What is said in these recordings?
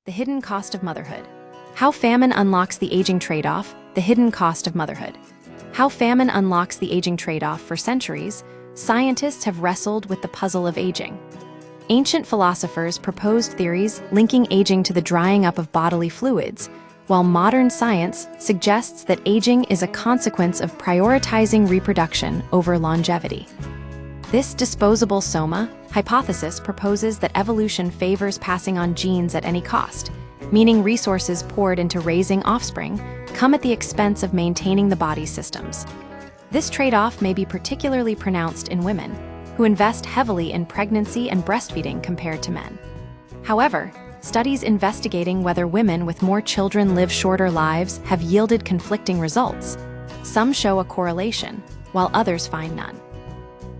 The hidden cost of motherhood. How famine unlocks the aging trade-off, the hidden cost of motherhood. How famine unlocks the aging trade-off. For centuries, scientists have wrestled with the puzzle of aging. Ancient philosophers proposed theories linking aging to the drying up of bodily fluids, while modern science suggests that aging is a consequence of prioritizing reproduction over longevity. This disposable soma hypothesis proposes that evolution favors passing on genes at any cost, meaning resources poured into raising offspring come at the expense of maintaining the body's systems. This trade-off may be particularly pronounced in women, who invest heavily in pregnancy and breastfeeding compared to men. However, studies investigating whether women with more children live shorter lives have yielded conflicting results. Some show a correlation, while others find none.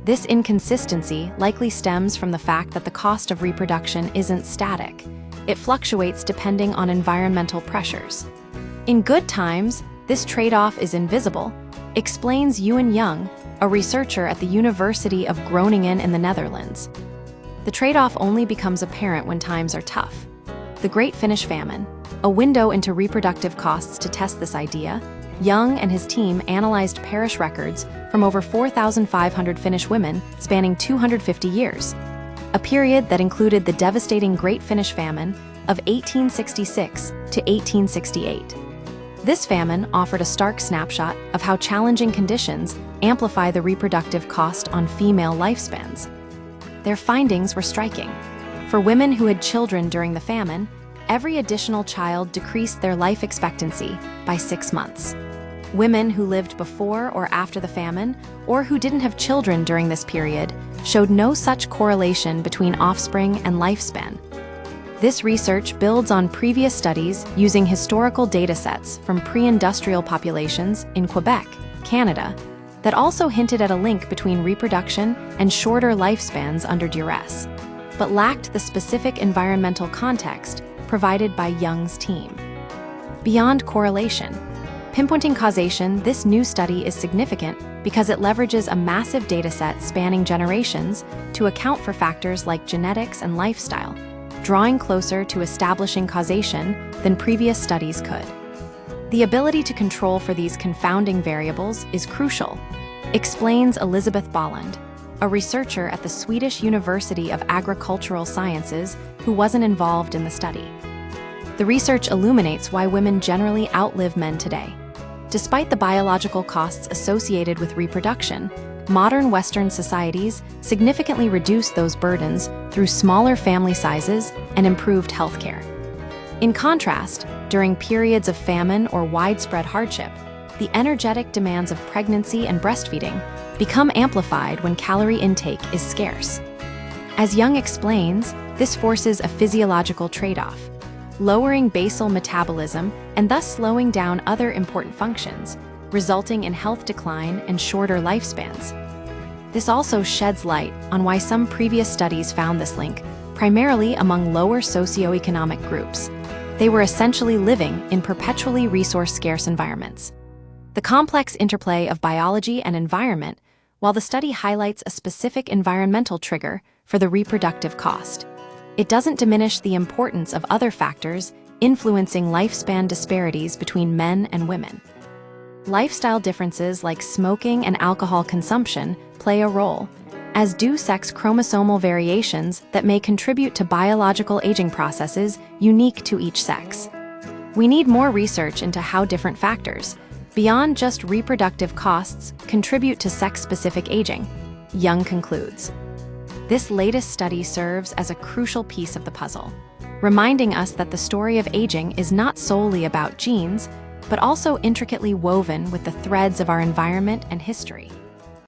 This inconsistency likely stems from the fact that the cost of reproduction isn't static. It fluctuates depending on environmental pressures. In good times, this trade-off is invisible, explains Ewan Young, a researcher at the University of Groningen in the Netherlands. The trade-off only becomes apparent when times are tough. The Great Finnish Famine, a window into reproductive costs. To test this idea, Young and his team analyzed parish records from over 4,500 Finnish women spanning 250 years, a period that included the devastating Great Finnish Famine of 1866 to 1868. This famine offered a stark snapshot of how challenging conditions amplify the reproductive cost on female lifespans. Their findings were striking. For women who had children during the famine, every additional child decreased their life expectancy by 6 months. Women who lived before or after the famine, or who didn't have children during this period, showed no such correlation between offspring and lifespan. This research builds on previous studies using historical datasets from pre-industrial populations in Quebec, Canada, that also hinted at a link between reproduction and shorter lifespans under duress, but lacked the specific environmental context provided by Young's team. Beyond correlation, pinpointing causation, this new study is significant because it leverages a massive dataset spanning generations to account for factors like genetics and lifestyle, drawing closer to establishing causation than previous studies could. The ability to control for these confounding variables is crucial, explains Elizabeth Bolland, a researcher at the Swedish University of Agricultural Sciences who wasn't involved in the study. The research illuminates why women generally outlive men today. Despite the biological costs associated with reproduction, modern Western societies significantly reduce those burdens through smaller family sizes and improved healthcare. In contrast, during periods of famine or widespread hardship, the energetic demands of pregnancy and breastfeeding become amplified when calorie intake is scarce. As Young explains, this forces a physiological trade-off, lowering basal metabolism and thus slowing down other important functions, resulting in health decline and shorter lifespans. This also sheds light on why some previous studies found this link, primarily among lower socioeconomic groups. They were essentially living in perpetually resource-scarce environments. The complex interplay of biology and environment, while the study highlights a specific environmental trigger for the reproductive cost, it doesn't diminish the importance of other factors influencing lifespan disparities between men and women. Lifestyle differences like smoking and alcohol consumption play a role, as do sex chromosomal variations that may contribute to biological aging processes unique to each sex. We need more research into how different factors, beyond just reproductive costs, contribute to sex-specific aging, Young concludes. This latest study serves as a crucial piece of the puzzle, reminding us that the story of aging is not solely about genes, but also intricately woven with the threads of our environment and history.